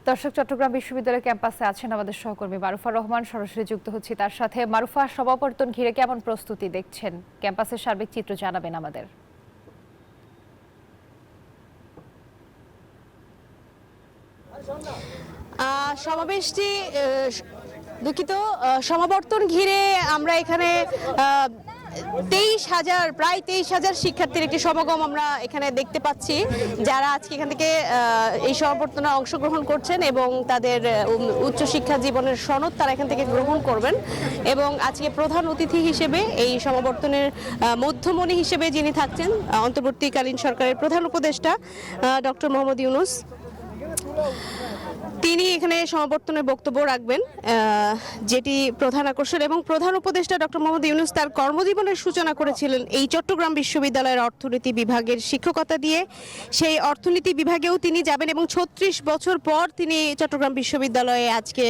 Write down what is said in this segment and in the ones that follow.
দর্শক, চট্টগ্রাম বিশ্ববিদ্যালয় ক্যাম্পাসে আছেন আমাদের সহকর্মী মারুফা রহমান। সরাসরি যুক্ত হচ্ছি তার সাথে। মারুফা, সমাবর্তন ঘিরে কেমন প্রস্তুতি দেখছেন? ক্যাম্পাসের সার্বিক চিত্র জানাবেন আমাদের। সমাবেশটি দুঃখিত, সমাবর্তন ঘিরে আমরা এখানে প্রায় 23,000 শিক্ষার্থীর একটি সমাগম আমরা এখানে দেখতে পাচ্ছি, যারা আজকে এখান থেকে এই সমাবর্তনে অংশগ্রহণ করছেন এবং তাদের উচ্চশিক্ষা জীবনের সনদ তারা এখান থেকে গ্রহণ করবেন। এবং আজকে প্রধান অতিথি হিসেবে এই সমাবর্তনের মধ্যমণি হিসেবে যিনি থাকছেন অন্তর্বর্তীকালীন সরকারের প্রধান উপদেষ্টা ডক্টর মোহাম্মদ ইউনূস, তিনি এখানে সমাবর্তনে বক্তব্য রাখবেন, যেটি প্রধান আকর্ষণ। এবং প্রধান উপদেষ্টা ডক্টর মোহাম্মদ ইউনূস তার কর্মজীবনের সূচনা করেছিলেন এই চট্টগ্রাম বিশ্ববিদ্যালয়ের অর্থনীতি বিভাগের শিক্ষকতা দিয়ে। সেই অর্থনীতি বিভাগেও তিনি যাবেন এবং 36 বছর পর তিনি চট্টগ্রাম বিশ্ববিদ্যালয়ে আজকে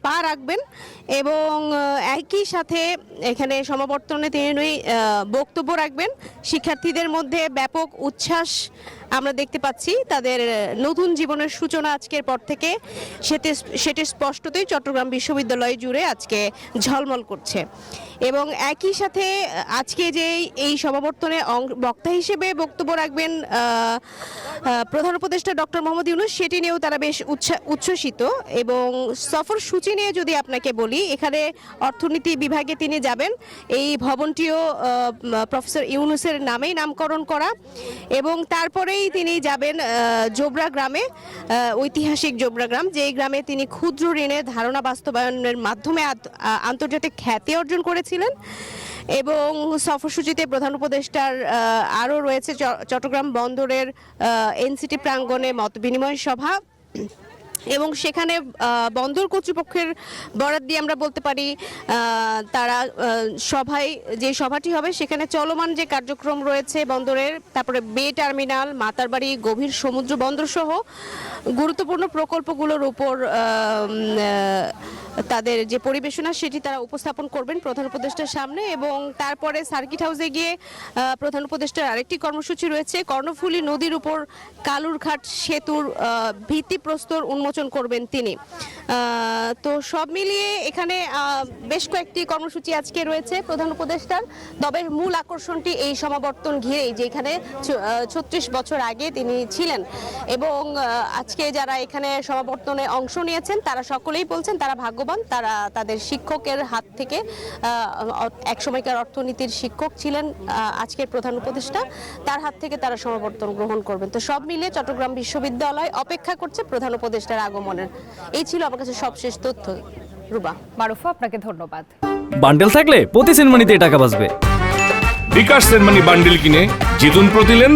পা রাখবেন। এবং একই সাথে এখানে সমাবর্তনে তিনি বক্তব্য রাখবেন। শিক্ষার্থীদের মধ্যে ব্যাপক উচ্ছ্বাস আমরা দেখতে পাচ্ছি, তাদের নতুন জীবনের সূচনা আজকের পর থেকে সেটি স্পষ্টতই চট্টগ্রাম বিশ্ববিদ্যালয় জুড়ে আজকে ঝলমল করছে। এবং একই সাথে আজকে যে এই সমাবর্তনে বক্তা হিসেবে বক্তব্য রাখবেন প্রধান উপদেষ্টা ডক্টর মোহাম্মদ ইউনূস, সেটি নিয়েও তারা বেশ উচ্ছ্বসিত। এবং সফর সূচি নিয়ে যদি আপনাকে বলি, এখানে অর্থনীতি বিভাগে তিনি যাবেন। এই ভবনটিও প্রফেসর ইউনূসের নামেই নামকরণ করা। এবং তারপরেই তিনি যাবেন জোবরা গ্রামে, ঐতিহাসিক জোবরা গ্রাম, যেই গ্রামে তিনি ক্ষুদ্র ঋণের ধারণা বাস্তবায়নের মাধ্যমে আন্তর্জাতিক খ্যাতি অর্জন করেছিলেন। এবং সফরসূচিতে প্রধান উপদেষ্টার আরও রয়েছে চট্টগ্রাম বন্দরের এনসিটি প্রাঙ্গণে মত বিনিময় সভা। এবং সেখানে বন্দর কর্তৃপক্ষের বরাত দিয়ে আমরা বলতে পারি, তারা যে সভাটি হবে সেখানে চলমান যে কার্যক্রম রয়েছে বন্দরের, তারপরে বে টার্মিনাল, মাতারবাড়ি, গভীর সমুদ্র বন্দর সহ গুরুত্বপূর্ণ প্রকল্পগুলোর উপর তাদের যে পরিবেশনা সেটি তারা উপস্থাপন করবেন প্রধান উপদেষ্টার সামনে। এবং তারপরে সার্কিট হাউসে গিয়ে প্রধান উপদেষ্টার আরেকটি কর্মসূচি রয়েছে, কর্ণফুলী নদীর উপর কালুরঘাট সেতুর ভিত্তিপ্রস্তর উন্মোচন করবেন তিনি। তো সব মিলিয়ে এখানে বেশ কয়েকটি কর্মসূচি আজকে রয়েছে প্রধান উপদেষ্টার। তবে মূল আকর্ষণটি এই সমাবর্তন ঘিরেই, যেখানে 36 বছর আগে তিনি ছিলেন। এবং আজকে যারা এখানে সমাবর্তনে অংশ নিয়েছেন তারা সকলেই বলছেন তারা ভাগ্যবান, তারা তাদের শিক্ষকের হাত থেকে, এক সময়কার অর্থনীতির শিক্ষক ছিলেন আজকের প্রধান উপদেষ্টা, তার হাত থেকে তারা সমাবর্তন গ্রহণ করবেন। তো সব মিলিয়ে চট্টগ্রাম বিশ্ববিদ্যালয় অপেক্ষা করছে প্রধান উপদেষ্টার আগমনের। এই ছিল আমার কাছে সবশেষ তথ্য। রুবা। মারুফা, আপনাকে ধন্যবাদ। বান্ডেল থাকলে প্রতি সেনমানিতে টাকা বাঁচবে। বিকাশ সেনমানি বান্ডেল কিনে জিতুন প্রতি লেনদেন।